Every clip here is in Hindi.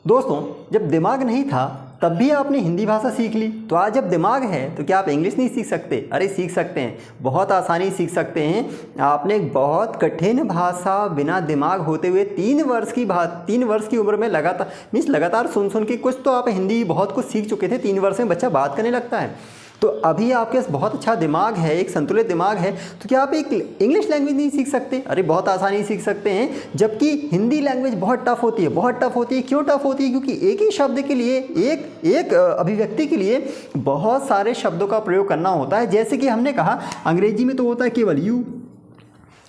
दोस्तों, जब दिमाग नहीं था तब भी आपने हिंदी भाषा सीख ली, तो आज जब दिमाग है तो क्या आप इंग्लिश नहीं सीख सकते? अरे सीख सकते हैं, बहुत आसानी सीख सकते हैं। आपने एक बहुत कठिन भाषा बिना दिमाग होते हुए 3 वर्ष की उम्र में लगातार सुन के कुछ तो आप हिंदी बहुत कुछ सीख चुके थे। 3 वर्ष में बच्चा बात करने लगता है। तो अभी आपके पास बहुत अच्छा दिमाग है, एक संतुलित दिमाग है, तो क्या आप एक इंग्लिश लैंग्वेज नहीं सीख सकते? अरे बहुत आसानी सीख सकते हैं, जबकि हिंदी लैंग्वेज बहुत टफ होती है। बहुत टफ होती है, क्यों टफ होती है? क्योंकि एक ही शब्द के लिए, एक अभिव्यक्ति के लिए बहुत सारे शब्दों का प्रयोग करना होता है। जैसे कि हमने कहा, अंग्रेजी में तो होता है केवल यू,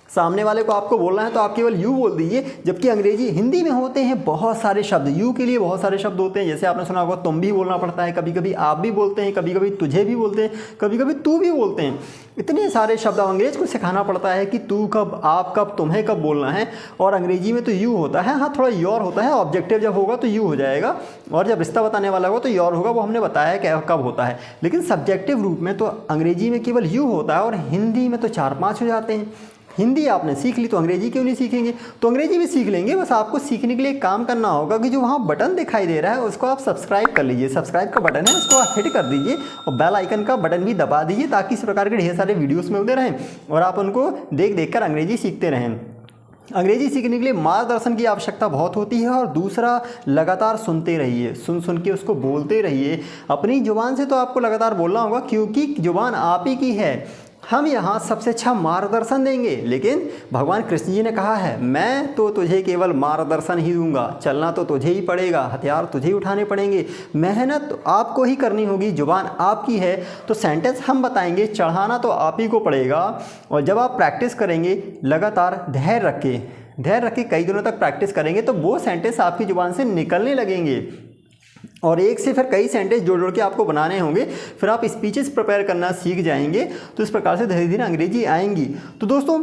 सामने वाले को आपको बोलना है तो आप केवल यू बोल दीजिए, जबकि हिंदी में होते हैं बहुत सारे शब्द। यू के लिए बहुत सारे शब्द होते हैं, जैसे आपने सुना होगा तुम भी बोलना पड़ता है, कभी कभी आप भी बोलते हैं, कभी कभी तुझे भी बोलते हैं, कभी कभी तू भी बोलते हैं। इतने सारे शब्द अंग्रेज को सिखाना पड़ता है कि तू कब, आप कब, तुम्हें कब बोलना है। और अंग्रेजी में तो यू होता है, हाँ थोड़ा योर होता है, ऑब्जेक्टिव जब होगा तो यू हो जाएगा, और जब रिश्ता बताने वाला होगा तो योर होगा, वो हमने बताया क्या कब होता है। लेकिन सब्जेक्टिव रूप में तो अंग्रेजी में केवल यू होता है और हिंदी में तो 4-5 हो जाते हैं। हिंदी आपने सीख ली तो अंग्रेजी क्यों नहीं सीखेंगे? तो अंग्रेजी भी सीख लेंगे। बस आपको सीखने के लिए एक काम करना होगा कि जो वहाँ बटन दिखाई दे रहा है उसको आप सब्सक्राइब कर लीजिए। सब्सक्राइब का बटन है, उसको आप हिट कर दीजिए और बेल आइकन का बटन भी दबा दीजिए, ताकि इस प्रकार के ढेर सारे वीडियोस मिलते रहें और आप उनको देख कर अंग्रेजी सीखते रहें। अंग्रेजी सीखने के लिए मार्गदर्शन की आवश्यकता बहुत होती है, और दूसरा लगातार सुनते रहिए, सुन के उसको बोलते रहिए। अपनी जुबान से तो आपको लगातार बोलना होगा, क्योंकि जुबान आप ही की है। हम यहाँ सबसे अच्छा मार्गदर्शन देंगे, लेकिन भगवान कृष्ण जी ने कहा है, मैं तो तुझे केवल मार्गदर्शन ही दूंगा, चलना तो तुझे ही पड़ेगा, हथियार तुझे ही उठाने पड़ेंगे, मेहनत आपको ही करनी होगी, जुबान आपकी है। तो सेंटेंस हम बताएंगे, चढ़ाना तो आप ही को पड़ेगा। और जब आप प्रैक्टिस करेंगे लगातार, धैर्य रख के कई दिनों तक प्रैक्टिस करेंगे, तो वो सेंटेंस आपकी जुबान से निकलने लगेंगे, और एक से फिर कई सेंटेंस जोड़ के आपको बनाने होंगे। फिर आप स्पीचेस प्रिपेयर करना सीख जाएंगे। तो इस प्रकार से धीरे धीरे अंग्रेजी आएंगी। तो दोस्तों,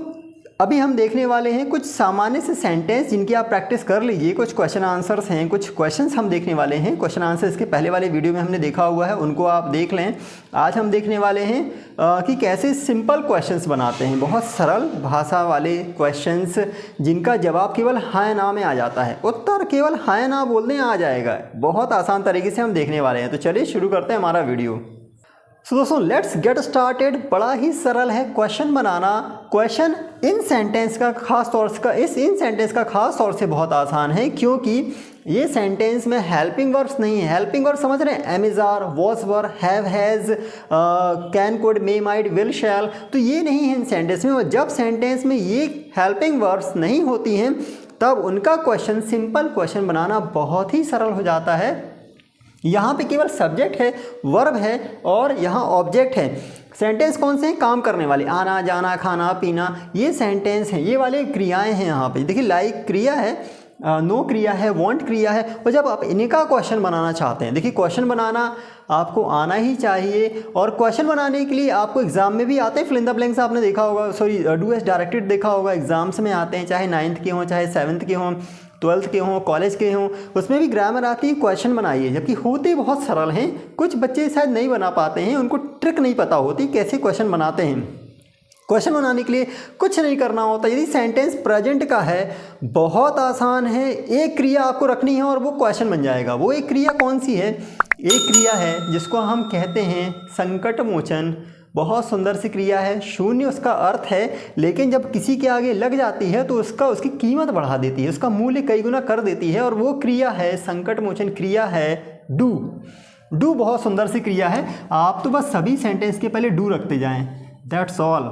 अभी हम देखने वाले हैं कुछ सामान्य से सेंटेंस जिनकी आप प्रैक्टिस कर लीजिए। कुछ क्वेश्चन आंसर्स हैं, कुछ क्वेश्चंस हम देखने वाले हैं। क्वेश्चन आंसर्स के पहले वाले वीडियो में हमने देखा हुआ है, उनको आप देख लें। आज हम देखने वाले हैं कि कैसे सिंपल क्वेश्चंस बनाते हैं, बहुत सरल भाषा वाले क्वेश्चंस जिनका जवाब केवल हाँ या ना में आ जाता है, उत्तर केवल हाँ या ना बोलने आ जाएगा। बहुत आसान तरीके से हम देखने वाले हैं। तो चलिए शुरू करते हैं हमारा वीडियो। तो दोस्तों, लेट्स गेट स्टार्टेड। बड़ा ही सरल है question banana. Question in sentence का खास तौर से बहुत आसान है, क्योंकि ये सेंटेंस में हेल्पिंग वर्ब्स नहीं है। हेल्पिंग वर्ब समझ रहे हैं, am, are, was, were, have, has, can, could, may, might, will, shall, तो ये नहीं है इन सेंटेंस में। और जब सेंटेंस में ये हेल्पिंग वर्ब्स नहीं होती हैं, तब उनका क्वेश्चन, सिंपल क्वेश्चन बनाना बहुत ही सरल हो जाता है। यहाँ पे केवल सब्जेक्ट है, वर्ब है, और यहाँ ऑब्जेक्ट है। सेंटेंस कौन से हैं? काम करने वाले, आना, जाना, खाना, पीना, ये सेंटेंस हैं, ये वाले क्रियाएं हैं। यहाँ पे देखिए, लाइक क्रिया है, नो क्रिया है, वांट क्रिया है। और जब आप इनका क्वेश्चन बनाना चाहते हैं, देखिए क्वेश्चन बनाना आपको आना ही चाहिए। और क्वेश्चन बनाने के लिए आपको एग्जाम में भी आते हैं, फिल इन द ब्लैंक्स आपने देखा होगा, सॉरी डू एज डायरेक्टेड देखा होगा, एग्जाम्स में आते हैं, चाहे 9th के हों, चाहे 7th के हों, 12th के हों, कॉलेज के हों, उसमें भी ग्रामर आती है, क्वेश्चन बनाइए। जबकि होते बहुत सरल हैं, कुछ बच्चे शायद नहीं बना पाते हैं, उनको ट्रिक नहीं पता होती कैसे क्वेश्चन बनाते हैं। क्वेश्चन बनाने के लिए कुछ नहीं करना होता। यदि सेंटेंस प्रेजेंट का है, बहुत आसान है, एक क्रिया आपको रखनी है और वो क्वेश्चन बन जाएगा। वो एक क्रिया कौन सी है? एक क्रिया है जिसको हम कहते हैं संकट मोचन। बहुत सुंदर सी क्रिया है, शून्य उसका अर्थ है, लेकिन जब किसी के आगे लग जाती है तो उसकी कीमत बढ़ा देती है, उसका मूल्य कई गुना कर देती है, और वो क्रिया है संकट मोचन क्रिया है डू। डू बहुत सुंदर सी क्रिया है। आप तो बस सभी सेंटेंस के पहले डू रखते जाएं, दैट्स ऑल।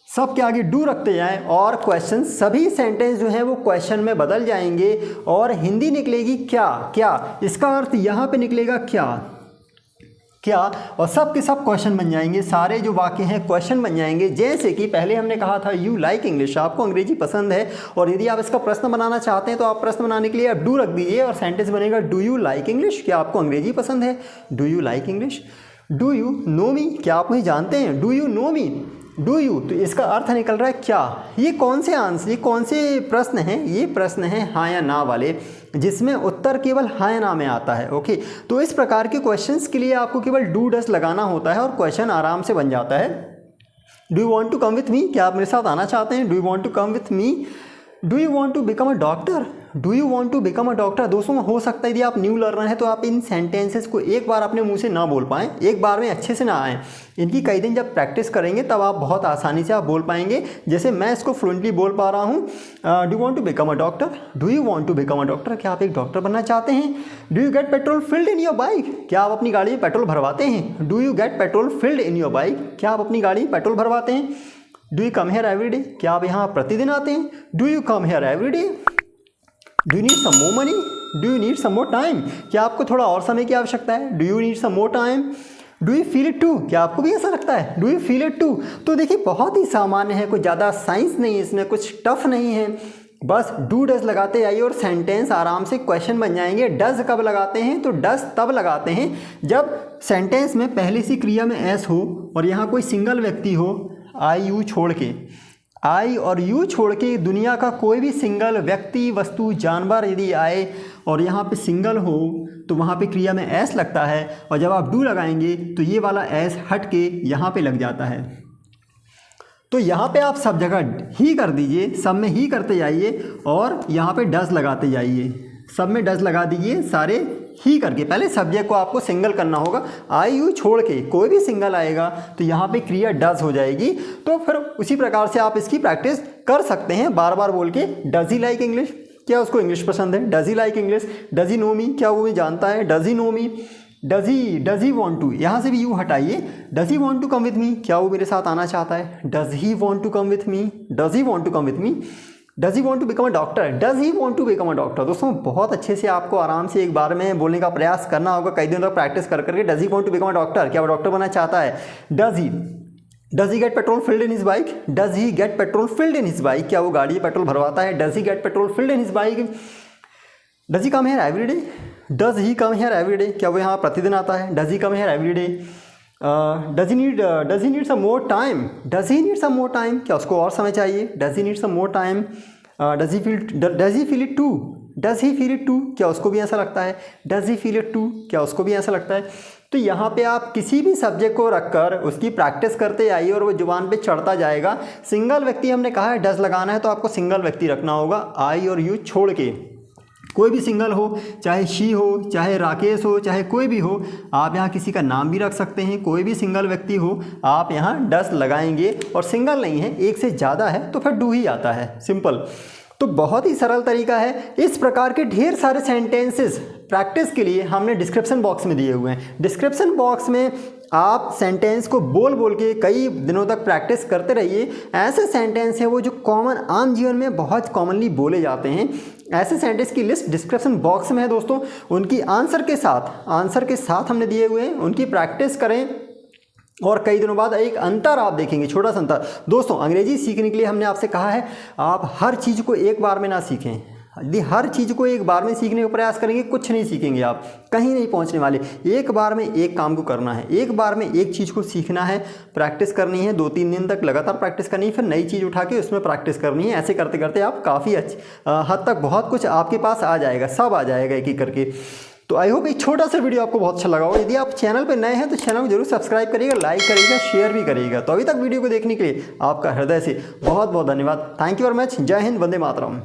सब के आगे डू रखते जाएं और क्वेश्चन, सभी सेंटेंस जो हैं वो क्वेश्चन में बदल जाएंगे, और हिंदी निकलेगी क्या, इसका अर्थ यहाँ पे निकलेगा क्या, और सब के सब क्वेश्चन बन जाएंगे। सारे जो वाक्य हैं क्वेश्चन बन जाएंगे। जैसे कि पहले हमने कहा था, यू लाइक इंग्लिश, आपको अंग्रेजी पसंद है, और यदि आप इसका प्रश्न बनाना चाहते हैं तो आप प्रश्न बनाने के लिए आप डू रख दीजिए और सेंटेंस बनेगा डू यू लाइक इंग्लिश, क्या आपको अंग्रेजी पसंद है? Do you like English. Do you know me, क्या आप मुझे जानते हैं? Do you know me. Do you, तो इसका अर्थ निकल रहा है क्या। ये कौन से आंसर, ये कौन से प्रश्न हैं? ये प्रश्न हैं हाँ या ना वाले, जिसमें उत्तर केवल हाँ या ना में आता है। ओके, तो इस प्रकार के क्वेश्चंस के लिए आपको केवल डू डस लगाना होता है और क्वेश्चन आराम से बन जाता है। Do you want to come with me, क्या आप मेरे साथ आना चाहते हैं? Do you want to come with me. Do you want to become a doctor, do you want to become a doctor. दोस्तों हो सकता है यदि आप न्यू लर्नर हैं तो आप इन सेंटेंसेस को एक बार अपने मुंह से ना बोल पाएँ, एक बार में अच्छे से ना आएँ। इनकी कई दिन जब प्रैक्टिस करेंगे तब आप बहुत आसानी से आप बोल पाएंगे। जैसे मैं इसको फ्लुएंटली बोल पा रहा हूँ, do want to become a doctor, do you want to become a doctor, क्या आप एक डॉक्टर बनना चाहते हैं। Do you get petrol filled in your bike, क्या आप अपनी गाड़ी में पेट्रोल भरवाते हैं। Do you get petrol filled in your bike, क्या आप अपनी गाड़ी में पेट्रोल भरवाते हैं। Do you come here every day, क्या आप यहाँ प्रतिदिन आते हैं। Do you come here every day. Do you need some more money, do you need some more time, क्या आपको थोड़ा और समय की आवश्यकता है। Do you need some more time. Do you feel it too, क्या आपको भी ऐसा लगता है। Do you feel it too. तो देखिए बहुत ही सामान्य है, कोई ज़्यादा साइंस नहीं है इसमें, कुछ टफ नहीं है। बस डू डज लगाते आइए और सेंटेंस आराम से क्वेश्चन बन जाएंगे। डज कब लगाते हैं, तो डज तब लगाते हैं जब सेंटेंस में पहले सी क्रिया में एस हो और यहाँ कोई सिंगल व्यक्ति हो, आई यू छोड़ के। आई और यू छोड़ के दुनिया का कोई भी सिंगल व्यक्ति, वस्तु, जानवर यदि आए और यहाँ पे सिंगल हो तो वहाँ पे क्रिया में एस लगता है, और जब आप डू लगाएंगे तो ये वाला एस हट के यहाँ पे लग जाता है। तो यहाँ पे आप सब जगह ही कर दीजिए, सब में ही करते जाइए और यहाँ पे डज लगाते जाइए। सब में डज लगा दीजिए सारे ही करके। पहले सब्जेक्ट को आपको सिंगल करना होगा, आई यू छोड़ के कोई भी सिंगल आएगा तो यहाँ पे क्रिया डज हो जाएगी। तो फिर उसी प्रकार से आप इसकी प्रैक्टिस कर सकते हैं बार बार बोल के। डज ही लाइक इंग्लिश, क्या उसको इंग्लिश पसंद है। Does he like English. Does he know me, क्या वो भी जानता है। Does he know me. Does he want to, यहाँ से भी यू हटाइए। Does he want to come with me, क्या वो मेरे साथ आना चाहता है। Does he want to come with me. Does he want to come with me. Does he want to become a doctor. Does he want to become a doctor. दोस्तों बहुत अच्छे से आपको आराम से एक बार में बोलने का प्रयास करना होगा, कई दिनों तक प्रैक्टिस कर करके। Does he want to become a doctor, क्या वो डॉक्टर बनना चाहता है। Does he get petrol filled in his bike. Does he get petrol filled in his bike, क्या वो गाड़ी में पेट्रोल भरवाता है। Does he get petrol filled in his bike. Does he come here every day. Does he come here every day, क्या वो यहाँ प्रतिदिन आता है। Does he come here every day. Does he need some more time. Does he need some more time, क्या उसको और समय चाहिए। Does he need some more time. Does he feel it too. Does he feel it too, क्या उसको भी ऐसा लगता है। Does he feel it too, क्या उसको भी ऐसा लगता है। तो यहाँ पे आप किसी भी सब्जेक्ट को रखकर उसकी प्रैक्टिस करते आइए और वो जुबान पे चढ़ता जाएगा। सिंगल व्यक्ति हमने कहा है डज लगाना है तो आपको सिंगल व्यक्ति रखना होगा, आई और यू छोड़ के। कोई भी सिंगल हो, चाहे शी हो, चाहे राकेश हो, चाहे कोई भी हो, आप यहाँ किसी का नाम भी रख सकते हैं। कोई भी सिंगल व्यक्ति हो आप यहाँ डस लगाएंगे, और सिंगल नहीं है, एक से ज़्यादा है तो फिर डू ही आता है, सिंपल। तो बहुत ही सरल तरीका है। इस प्रकार के ढेर सारे सेंटेंसेस प्रैक्टिस के लिए हमने डिस्क्रिप्शन बॉक्स में दिए हुए हैं। डिस्क्रिप्शन बॉक्स में आप सेंटेंस को बोल बोल के कई दिनों तक प्रैक्टिस करते रहिए। ऐसे सेंटेंस हैं वो जो कॉमन आम जीवन में बहुत कॉमनली बोले जाते हैं। ऐसे सेंटेंस की लिस्ट डिस्क्रिप्शन बॉक्स में है दोस्तों, उनकी आंसर के साथ हमने दिए हुए हैं, उनकी प्रैक्टिस करें और कई दिनों बाद एक अंतर आप देखेंगे, छोटा सा अंतर। दोस्तों अंग्रेजी सीखने के लिए हमने आपसे कहा है आप हर चीज़ को एक बार में ना सीखें। यदि हर चीज़ को एक बार में सीखने का प्रयास करेंगे कुछ नहीं सीखेंगे, आप कहीं नहीं पहुंचने वाले। एक बार में एक काम को करना है, एक बार में एक चीज़ को सीखना है, प्रैक्टिस करनी है, 2-3 दिन तक लगातार प्रैक्टिस करनी है, फिर नई चीज़ उठा के उसमें प्रैक्टिस करनी है। ऐसे करते करते आप काफ़ी हद तक बहुत कुछ आपके पास आ जाएगा, सब आ जाएगा एक एक करके। तो आई होप एक छोटा सा वीडियो आपको बहुत अच्छा लगा होगा। यदि आप चैनल पर नए हैं तो चैनल को जरूर सब्सक्राइब करिएगा, लाइक करिएगा, शेयर भी करिएगा। तो अभी तक वीडियो को देखने के लिए आपका हृदय से बहुत बहुत धन्यवाद। Thank you very much. जय हिंद, वंदे मातरम।